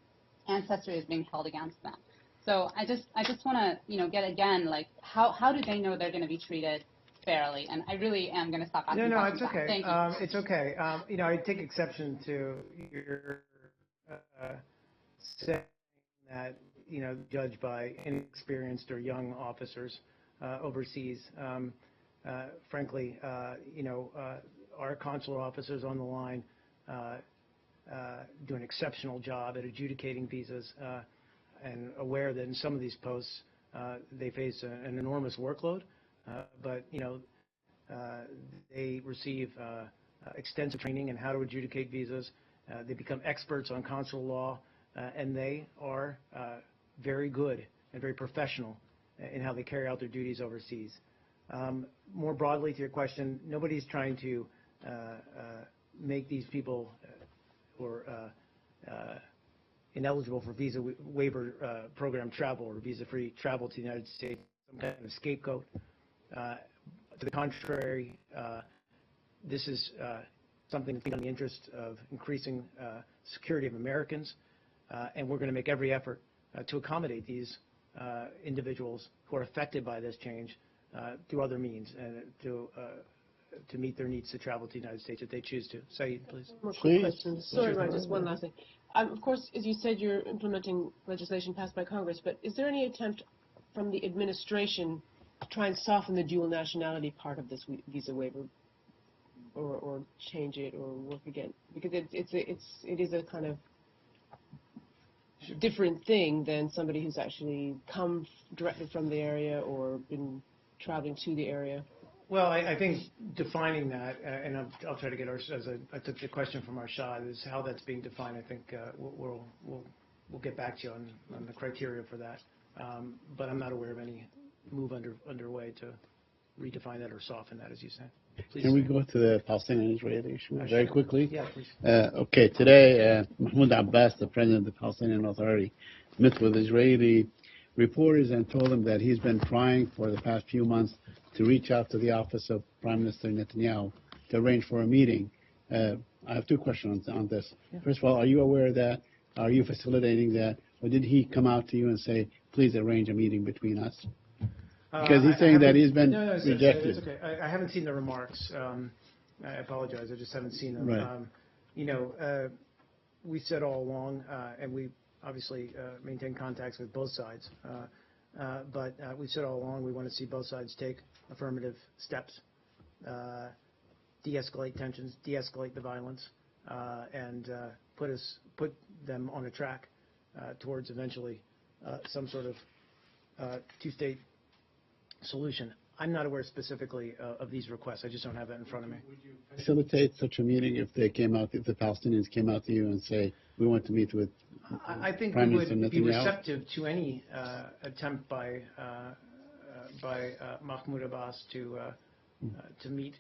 ancestry is being held against them. So I just want to get again, how do they know they're going to be treated fairly? And I really am going to stop asking questions. No, it's okay. Thank you. It's okay. I take exception to your saying that judged by inexperienced or young officers overseas. Frankly, our consular officers on the line do an exceptional job at adjudicating visas, and aware that in some of these posts they face an enormous workload, but they receive extensive training in how to adjudicate visas. They become experts on consular law, and they are very good and very professional in how they carry out their duties overseas. More broadly to your question, nobody's trying to make these people who are ineligible for visa waiver program travel or visa-free travel to the United States some kind of scapegoat. To the contrary, this is something that's in the interest of increasing security of Americans, and we're going to make every effort to accommodate these individuals who are affected by this change through other means and to meet their needs to travel to the United States if they choose to. Saeed, please. More quick questions. Sorry, Ryan, just one last thing. Of course, as you said, you're implementing legislation passed by Congress, but is there any attempt from the administration to try and soften the dual nationality part of this visa waiver, or change it, or work again? Because it is a kind of different thing than somebody who's actually come directly from the area or been traveling to the area. Well, I think defining that, and I'll try to get I took the question from Arshad, is how that's being defined. I think we'll get back to you on the criteria for that. But I'm not aware of any move underway to redefine that or soften that, as you said. Please. Can we go to the Palestinian-Israeli issue very quickly? Yeah, please. Okay, today Mahmoud Abbas, the president of the Palestinian Authority, met with Israeli reporters and told them that he's been trying for the past few months to reach out to the office of Prime Minister Netanyahu to arrange for a meeting. I have two questions on this. Yeah. First of all, are you aware of that? Are you facilitating that? Or did he come out to you and say, please arrange a meeting between us? Because he's saying that he's been rejected. It's okay. I haven't seen the remarks. I apologize. I just haven't seen them. Right. We said all along, and we obviously maintain contacts with both sides, but we've said all along we want to see both sides take affirmative steps, de-escalate tensions, de-escalate the violence, and put them on a track towards eventually some sort of two-state solution. I'm not aware specifically of these requests. I just don't have that in front of me. Would you facilitate such a meeting if the Palestinians came out to you and say, we want to meet with I think Prime we Minister would be Netanyahu? receptive to any attempt by Mahmoud Abbas to meet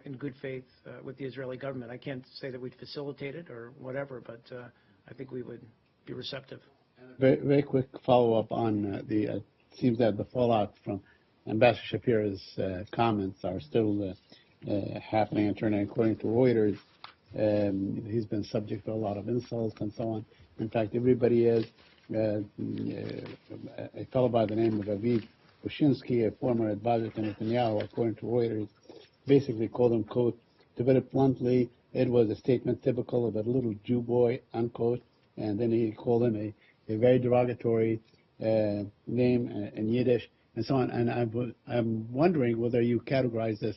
in good faith with the Israeli government. I can't say that we'd facilitate it or whatever, but I think we would be receptive. Very, very quick follow-up on it seems that the fallout from Ambassador Shapiro's comments are still happening and turning. According to Reuters, he's been subject to a lot of insults and so on. In fact, everybody is. A fellow by the name of Aviv Bushinsky, a former advisor to Netanyahu, according to Reuters, basically called him, quote, to put it bluntly, it was a statement typical of a little Jew boy, unquote. And then he called him a very derogatory name in Yiddish, and so on. And I'm wondering whether you categorize this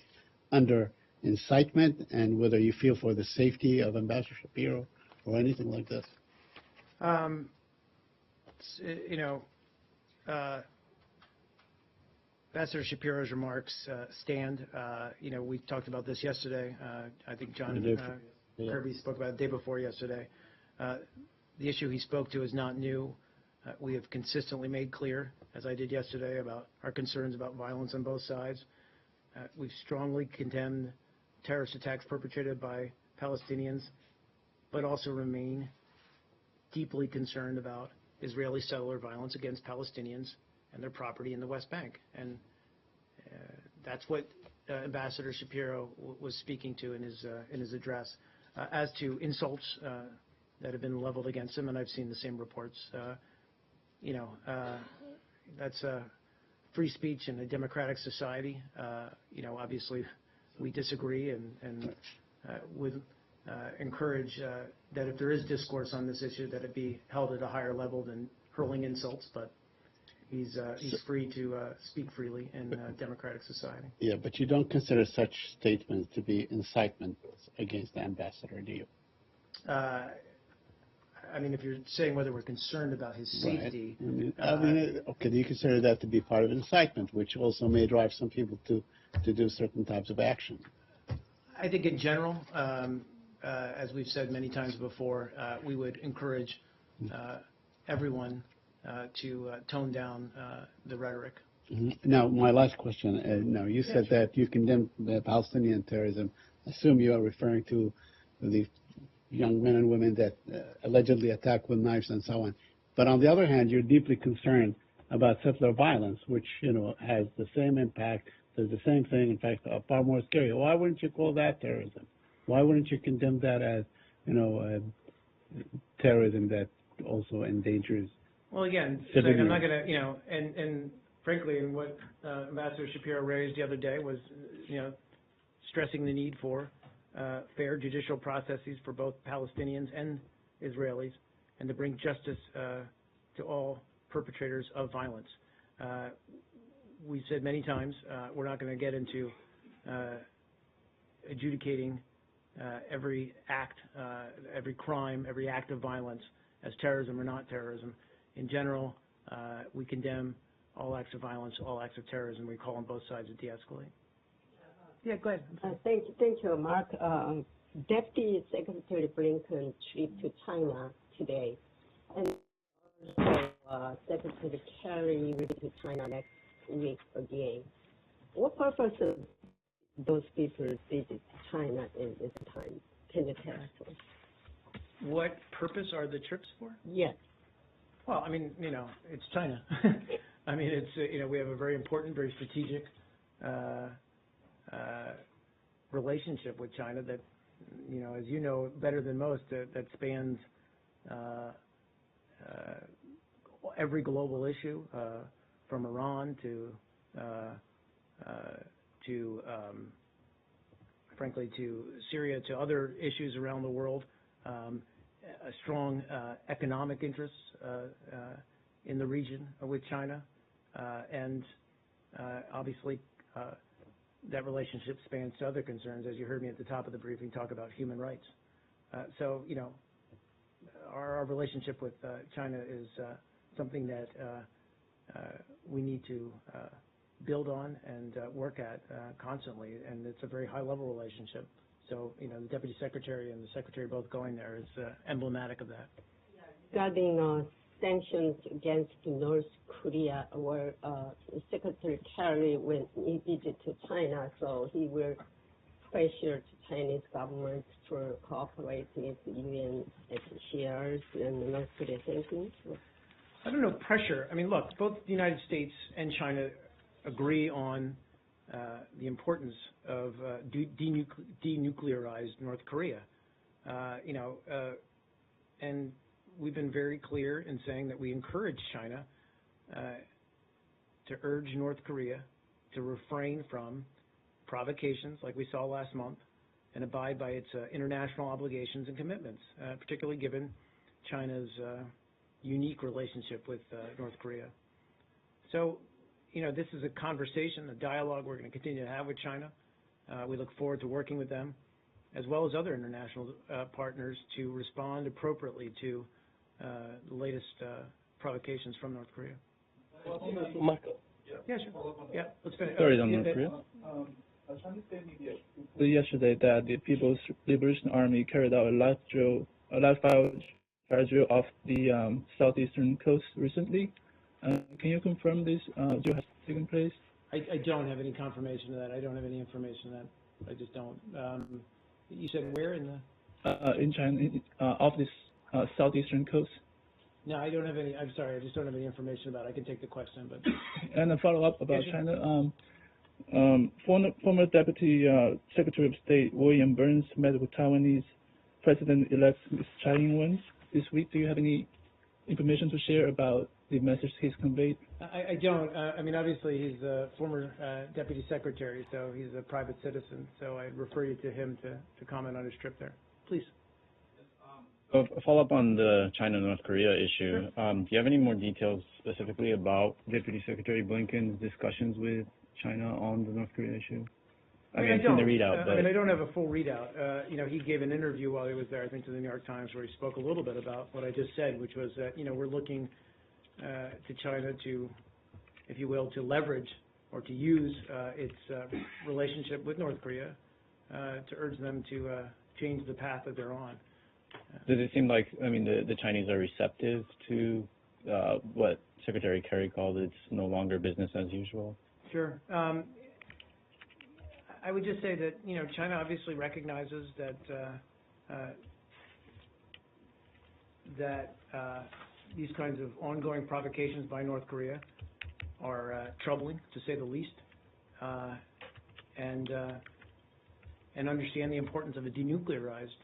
under incitement and whether you feel for the safety of Ambassador Shapiro or anything like this. Ambassador Shapiro's remarks stand. We talked about this yesterday. I think John Kirby spoke about it the day before yesterday. The issue he spoke to is not new. We have consistently made clear, as I did yesterday, about our concerns about violence on both sides. We've strongly condemned terrorist attacks perpetrated by Palestinians, but also remain deeply concerned about Israeli settler violence against Palestinians and their property in the West Bank. And that's what Ambassador Shapiro was speaking to in his address. As to insults that have been leveled against him, and I've seen the same reports, that's free speech in a democratic society. Obviously we disagree and would encourage that if there is discourse on this issue, that it be held at a higher level than hurling insults, but he's free to speak freely in a democratic society. Yeah, but you don't consider such statements to be incitement against the ambassador, do you? If you're saying whether we're concerned about his safety. Right. Okay, do you consider that to be part of incitement, which also may drive some people to do certain types of action? I think in general, as we've said many times before, we would encourage everyone to tone down the rhetoric. Mm-hmm. Now, my last question. Now, you said that you condemn the Palestinian terrorism. I assume you are referring to the young men and women that allegedly attack with knives and so on. But on the other hand, you're deeply concerned about settler violence, which has the same impact, does the same thing, in fact, far more scary. Why wouldn't you call that terrorism? Why wouldn't you condemn that as terrorism that also endangers? Well, again, civilians? I'm not going to, and frankly, and what Ambassador Shapiro raised the other day was, stressing the need for fair judicial processes for both Palestinians and Israelis, and to bring justice to all perpetrators of violence. We said many times we're not going to get into adjudicating every act, every crime, every act of violence as terrorism or not terrorism. In general, we condemn all acts of violence, all acts of terrorism. We call on both sides to de-escalate. Yeah, go ahead. Thank you, Mark. Deputy Secretary Blinken trip to China today, and also Secretary Kerry will be to China next week again. What purpose of those people visit China in this time? Can you tell us? What purpose are the trips for? Yes. Well, I mean, it's China. I mean, it's, we have a very important, very strategic relationship with China that, as you know better than most, that spans every global issue, from Iran to frankly, to Syria, to other issues around the world. A strong economic interest in the region with China, and obviously that relationship spans to other concerns. As you heard me at the top of the briefing talk about human rights. So, our relationship with China is something that we need to build on and work at constantly, and it's a very high-level relationship. So, the Deputy Secretary and the Secretary both going there is emblematic of that. Regarding sanctions against North Korea, where Secretary Kerry went visit to China, so he will pressure the Chinese government for cooperate with UN HCRs and North Korea sanctions. I don't know, pressure. I mean, look, both the United States and China agree on the importance of denuclearized North Korea. And we've been very clear in saying that we encourage China to urge North Korea to refrain from provocations like we saw last month and abide by its international obligations and commitments, particularly given China's unique relationship with North Korea. So, this is a conversation, a dialogue we're going to continue to have with China. We look forward to working with them, as well as other international partners, to respond appropriately to the latest provocations from North Korea. Mark. Yeah, sure. Yeah, let's finish. Sorry, on North Korea. Yesterday, that the People's Liberation Army carried out a live fire drill off the southeastern coast recently. Can you confirm this drill has taken place? I don't have any confirmation of that. I don't have any information of that. I just don't. You said where in the? In China, off this southeastern coast. No, I don't have any. I'm sorry, I just don't have any information about it. I can take the question, but. And a follow-up about China. Former Deputy Secretary of State William Burns met with Taiwanese President-elect Ms. Tsai Ing-wen this week. Do you have any information to share about the message he's conveyed? I don't. I mean, obviously, he's a former Deputy Secretary, so he's a private citizen. So I'd refer you to him to comment on his trip there. Please. A follow-up on the China-North Korea issue. Sure. Do you have any more details specifically about Deputy Secretary Blinken's discussions with China on the North Korea issue? I mean, I've seen the readout. I don't have a full readout. He gave an interview while he was there, I think, to the New York Times, where he spoke a little bit about what I just said, which was that, we're looking to China to, if you will, to leverage or to use its relationship with North Korea to urge them to change the path that they're on. Does it seem like, the Chinese are receptive to what Secretary Kerry called it's no longer business as usual? Sure. I would just say that, China obviously recognizes that these kinds of ongoing provocations by North Korea are troubling, to say the least, and understand the importance of a denuclearized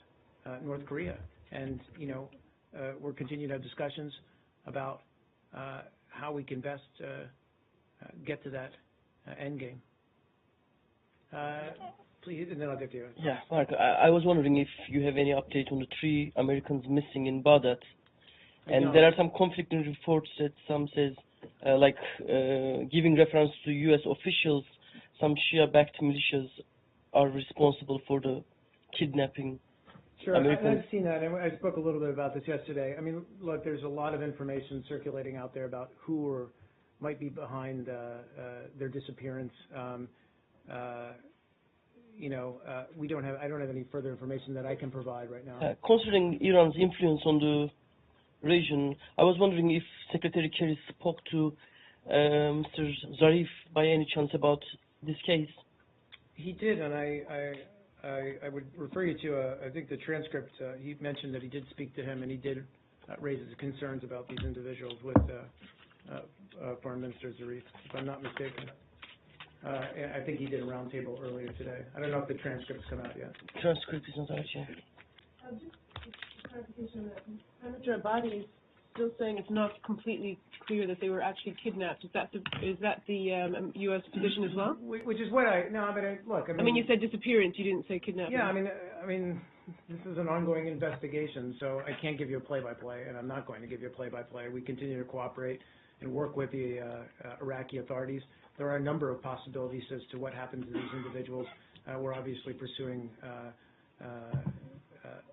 North Korea. And we're continuing to have discussions about how we can best get to that end game. Please, and then I'll get to you. Yeah, Mark, I was wondering if you have any update on the 3 Americans missing in Baghdad. And there are some conflicting reports that some says, giving reference to U.S. officials, some Shia-backed militias are responsible for the kidnapping. Sure, I've seen that, and I spoke a little bit about this yesterday. I mean, look, there's a lot of information circulating out there about who might be behind their disappearance. I don't have any further information that I can provide right now. Considering Iran's influence on the region, I was wondering if Secretary Kerry spoke to Mr. Zarif by any chance about this case. He did, and I would refer you to, I think the transcript, he mentioned that he did speak to him, and he did raise his concerns about these individuals with Foreign Minister Zarif, if I'm not mistaken. I think he did a roundtable earlier today. I don't know if the transcript's come out yet. Transcript is not out yet. Just clarification, Senator Abadi is still saying it's not completely clear that they were actually kidnapped. Is that the U.S. position as well? Which is what look. I mean, you said disappearance. You didn't say kidnapping. Yeah, I mean, this is an ongoing investigation, so I can't give you a play-by-play, and I'm not going to give you a play-by-play. We continue to cooperate and work with the Iraqi authorities. There are a number of possibilities as to what happened to these individuals. We're obviously pursuing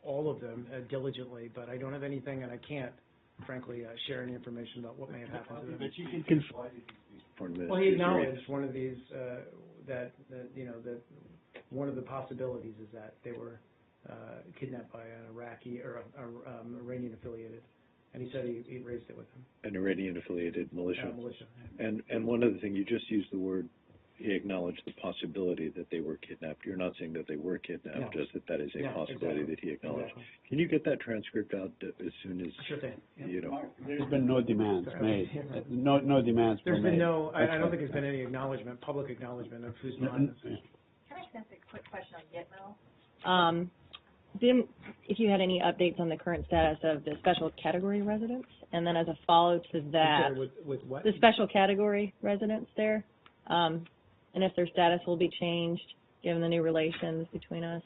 all of them diligently, but I don't have anything, and I can't, frankly, share any information about what may have happened to them. Well, he acknowledged one of these that one of the possibilities is that they were kidnapped by an Iraqi or Iranian affiliated. And he said he raised it with him. An Iranian-affiliated militia. Militia. And one other thing, you just used the word, he acknowledged the possibility that they were kidnapped. You're not saying that they were kidnapped, just that is a possibility that he acknowledged. Exactly. Can you get that transcript out as soon as, Sure thing. There's been no demands made. No demands There's been been made. no, I don't think there's been any acknowledgement, public acknowledgement of who's behind this. Can I just ask a quick question on Gitmo? If you had any updates on the current status of the special category residents, and then as a follow to that, with what? the special category residents there, and if their status will be changed given the new relations between us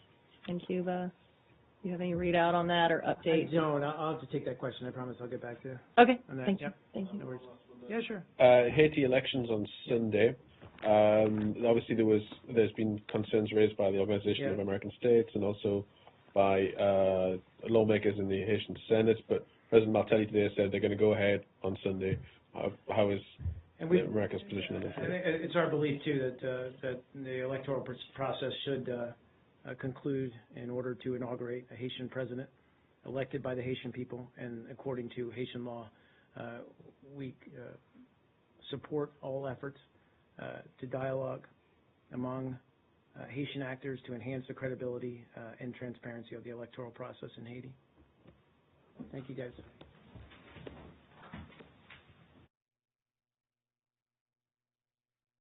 and Cuba. Do you have any readout on that or update? I don't. I'll have to take that question. I promise I'll get back to you. Okay. Thank you. Thank you. No worries. Yeah, sure. Haiti elections on Sunday. Obviously, there's been concerns raised by the Organization of American States and also by lawmakers in the Haitian Senate, but President Martelly today said they're going to go ahead on Sunday. How is America's position on this? It's our belief too that the electoral process should conclude in order to inaugurate a Haitian president elected by the Haitian people and according to Haitian law. We support all efforts to dialogue among Haitian actors to enhance the credibility and transparency of the electoral process in Haiti. Thank you, guys.